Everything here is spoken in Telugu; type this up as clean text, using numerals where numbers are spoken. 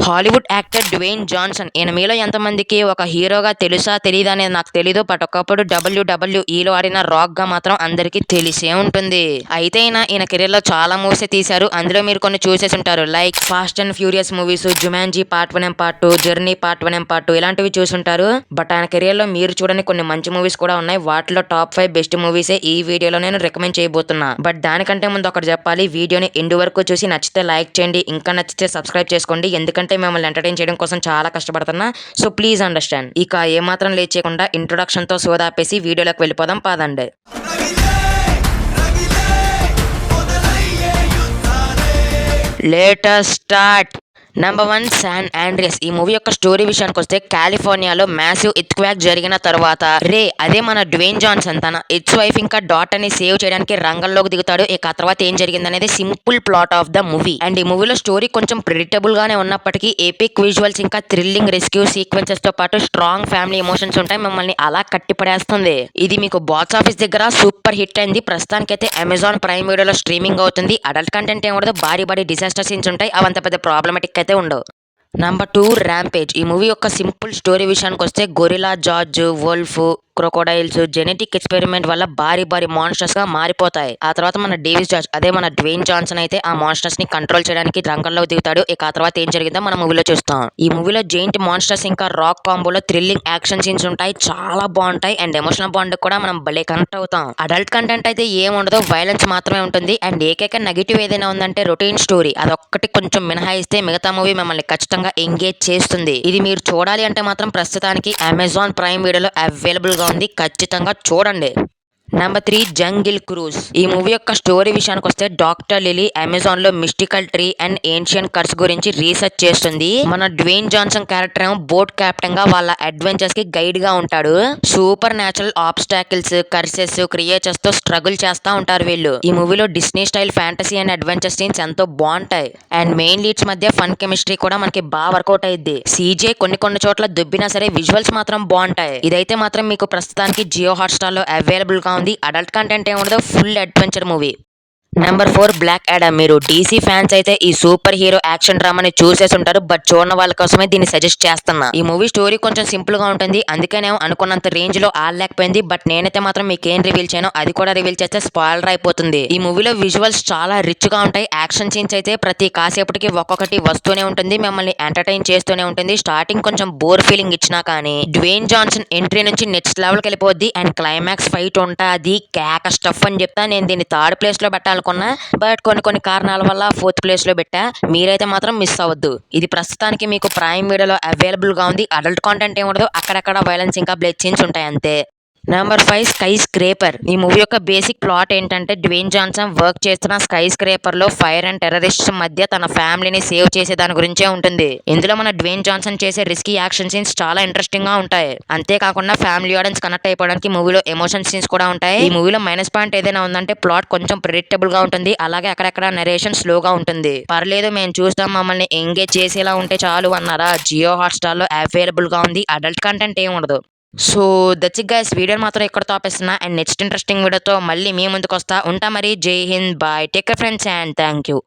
Hollywood actor Dwayne Johnson. ఈయన మీలో ఎంతమందికి ఒక హీరోగా తెలుసా తెలీదా అనేది నాకు తెలీదు. బట్ ఒకప్పుడు డబ్ల్యూడబ్ల్యూఈలో ఆడిన రాక్ గా మాత్రం అందరికీ తెలిసే ఉంటుంది. అయితే ఈయన కెరీర్ లో చాలా మూవీస్ తీశారు. అందులో మీరు కొన్ని చూసేసి ఉంటారు. Like fast and furious movies, Jumanji part 1 and part 2, journey part 1 and part 2 ఇలాంటివి చూసుంటారు. బట్ ఆయన కెరీర్ లో మీరు చూడని కొన్ని మంచి మూవీస్ కూడా ఉన్నాయి. వాటిలో టాప్ 5 బెస్ట్ మూవీసే ఈ వీడియోలో నేను రికమెండ్ చేయబోతున్నా. బట్ దానికంటే ముందు ఒకటి చెప్పాలి. వీడియోని ఎండ్ వరకు చూసి నచ్చితే లైక్ చేయండి, ఇంకా నచ్చితే సబ్స్క్రైబ్ చేసుకోండి. ఎందుకంటే మిమ్మల్ని ఎంటర్టైన్ చేయడం కోసం చాలా కష్టపడుతున్నా. So please understand. ఇక ఏమాత్రం లేట్ చేయకుండా ఇంట్రొడక్షన్ తో సోదాపేసి వీడియోలోకి వెళ్ళిపోదాం పదండి. Latest start. Number 1 San Andreas. ఈ మూవీ యొక్క స్టోరీ విషయానికి వస్తే కాలిఫోర్నియాలో మ్యాసివ్ ఎర్త్క్వేక్ జరిగిన తర్వాత అదే మన డ్వేన్ జాన్సన్ తన ఎక్స్ వైఫ్ ఇంకా డాటర్ ని సేవ్ చేయడానికి రంగంలోకి దిగుతాడు. ఇక తర్వాత ఏం జరిగింది అనేది simple plot of the movie. And ఈ మూవీలో స్టోరీ కొంచెం ప్రిడిక్టబుల్ గానే ఉన్నప్పటికీ ఎపిక్ విజువల్స్ ఇంకా థ్రిల్లింగ్ రెస్క్యూ సీక్వెన్సెస్ తో పాటు స్ట్రాంగ్ ఫ్యామిలీ ఎమోషన్స్ ఉంటాయి. మిమ్మల్ని అలా కట్టిపడేస్తుంది. ఇది మీకు బాక్స్ ఆఫీస్ దగ్గర సూపర్ హిట్ అయింది. ప్రస్తుతానికైతే అమెజాన్ ప్రైమ్ వీడియోలో స్ట్రీమింగ్ అవుతుంది. అడల్ట్ కంటెంట్ ఏం ఉండదు, భారీ డిజాస్టర్ సీన్స్ ఉంటాయి. అవంత పెద్ద ప్రాబ్లమాటిక్ అయితే ఉండవు. Number 2 rampage. ఈ మూవీ యొక్క సింపుల్ స్టోరీ విషయానికి వస్తే guerrilla George, wolf, crocodiles genetic experiment వల్ల భారీ మాన్స్టర్స్ గా మారిపోతాయి. ఆ తర్వాత మన డేవిస్ జార్జ్ అదే మన డ్వేన్ జాన్సన్ అయితే ఆ మాన్స్టర్స్ ని కంట్రోల్ చేయడానికి రంగంలో దిగుతాడు. ఇక ఆ తర్వాత ఏం జరిగిందో మన మూవీలో చూస్తాం. ఈ మూవీలో జెయింట్ మాన్స్టర్స్ ఇంకా రాక్ కాంబోలో థ్రిల్లింగ్ యాక్షన్ సీన్స్ ఉంటాయి. చాలా బాగుంటాయి. అండ్ ఎమోషనల్ బాండ్ కూడా మనం భలే కనెక్ట్ అవుతాం. అడల్ట్ కంటెంట్ అయితే ఏం ఉండదు, వైలెన్స్ మాత్రమే ఉంటుంది. అండ్ ఏకైక నెగిటివ్ ఏదైనా ఉందంటే రొటీన్ స్టోరీ. అదొక్కటి కొంచెం మినహాయిస్తే మిగతా మూవీ మిమ్మల్ని ఖచ్చితంగా ఎంగేజ్ చేస్తుంది. ఇది మీరు చూడాలి అంటే మాత్రం ప్రస్తుతానికి అమెజాన్ ప్రైమ్ వీడియోలో అవైలబుల్ గా ఉంది. ఖచ్చితంగా చూడండి. Number 3 jungle cruise. ఈ మూవీ యొక్క స్టోరీ విషయానికి వస్తే డాక్టర్ లిలీ అమెజాన్ లో mystical tree and ancient curse గురించి రీసెర్చ్ చేస్తుంది. మన డ్వేన్ జాన్సన్ క్యారెక్టర్ ఏమో బోట్ కెప్టెన్ గా వాళ్ళ అడ్వెంచర్స్ కి గైడ్ గా ఉంటాడు. సూపర్ న్యాచురల్ ఆబ్స్టాకిల్స్, కర్సెస్, క్రియేచర్స్ తో స్ట్రగుల్ చేస్తా ఉంటారు వీళ్ళు. ఈ మూవీలో Disney style fantasy and adventure scenes ఎంతో బాగుంటాయి. అండ్ మెయిన్ లీడ్స్ మధ్య ఫన్ కెమిస్ట్రీ కూడా మనకి బాగా వర్కౌట్ అయ్యింది. సీజే కొన్ని చోట్ల దుబ్బినా సరే విజువల్స్ మాత్రం బాగుంటాయి. ఇదైతే మాత్రం మీకు ప్రస్తుతానికి జియో హాట్స్టార్ లో అవైలబుల్ గా ఉంది. అడల్ట్ కంటెంట్ ఏముండదు, full adventure movie. Number 4 Black Adam. మీరు డీసీ ఫ్యాన్స్ అయితే ఈ సూపర్ హీరో యాక్షన్ డ్రామాని చూసేసి ఉంటారు. బట్ చూడని వాళ్ళ కోసమే దీన్ని సజెస్ట్ చేస్తున్నా. ఈ మూవీ స్టోరీ కొంచెం సింపుల్ గా ఉంటుంది. అందుకనే అనుకున్నంత రేంజ్ లో ఆడలేకపోయింది. బట్ నేనైతే మాత్రం మీకు ఏం రివీల్ చేయను, అది కూడా రివీల్ చేస్తే స్పాయిలర్ అయిపోతుంది. ఈ మూవీలో విజువల్స్ చాలా రిచ్ గా ఉంటాయి. యాక్షన్ సీన్స్ అయితే ప్రతి కాసేపటికి ఒక్కొక్కటి వస్తూనే ఉంటుంది. మిమ్మల్ని ఎంటర్టైన్ చేస్తూనే ఉంటుంది. స్టార్టింగ్ కొంచెం బోర్ ఫీలింగ్ ఇచ్చినా కానీ డ్వేన్ జాన్సన్ ఎంట్రీ నుంచి నెక్స్ట్ లెవెల్ కి వెళ్ళిపోద్ది. అండ్ క్లైమాక్స్ ఫైట్ ఉంటుంది కేక స్టఫ్ అని చెప్తా. నేను దీన్ని థర్డ్ ప్లేస్ లో పెట్టాలి బట్ కొన్ని కారణాల వల్ల 4th ప్లేస్ లో పెట్టా. మీరైతే మాత్రం మిస్ అవ్వద్దు. ఇది ప్రస్తుతానికి మీకు ప్రైమ్ వీడియోలో అవైలబుల్ గా ఉంది. అడల్ట్ కాంటెంట్ ఏముండదు, అక్కడక్కడ వైలెన్స్ ఇంకా బ్లడ్ సీన్స్ ఉంటాయి అంతే. Number 5 sky scraper. ఈ మూవీ యొక్క బేసిక్ ప్లాట్ ఏంటంటే డ్వేన్ జాన్సన్ వర్క్ చేస్తున్న స్కై స్క్రేపర్ లో ఫైర్ అండ్ టెర్రరిస్ట్ మధ్య తన ఫ్యామిలీని సేవ్ చేసే దాని గురించే ఉంటుంది. ఇందులో మన డ్వేన్ జాన్సన్ చేసే రిస్కీ యాక్షన్ సీన్స్ చాలా ఇంట్రెస్టింగ్ గా ఉంటాయి. అంతేకాకుండా ఫ్యామిలీ ఆడియన్స్ కనెక్ట్ అయిపోవడానికి మూవీలో ఎమోషన్ సీన్స్ కూడా ఉంటాయి. ఈ మూవీలో మైనస్ పాయింట్ ఏదైనా ఉందంటే ప్లాట్ కొంచెం ప్రిడిక్టబుల్ గా ఉంటుంది. అలాగే అక్కడక్కడ నరేషన్ స్లోగా ఉంటుంది. పర్లేదు మేము చూస్తాం, మమ్మల్ని ఎంగేజ్ చేసేలా ఉంటే చాలు అన్నారా. జియో హాట్స్టార్ లో అవైలబుల్ గా ఉంది. అడల్ట్ కంటెంట్ ఏం ఉండదు. So that's it guys. Video మాత్రం ఇక్కడ ఆపేస్తున్నా. అండ్ నెక్స్ట్ ఇంట్రెస్టింగ్ వీడియోతో మళ్ళీ మీ ముందుకు వస్తా ఉంటా. మరి జై హింద్, bye, take care friends and thank you.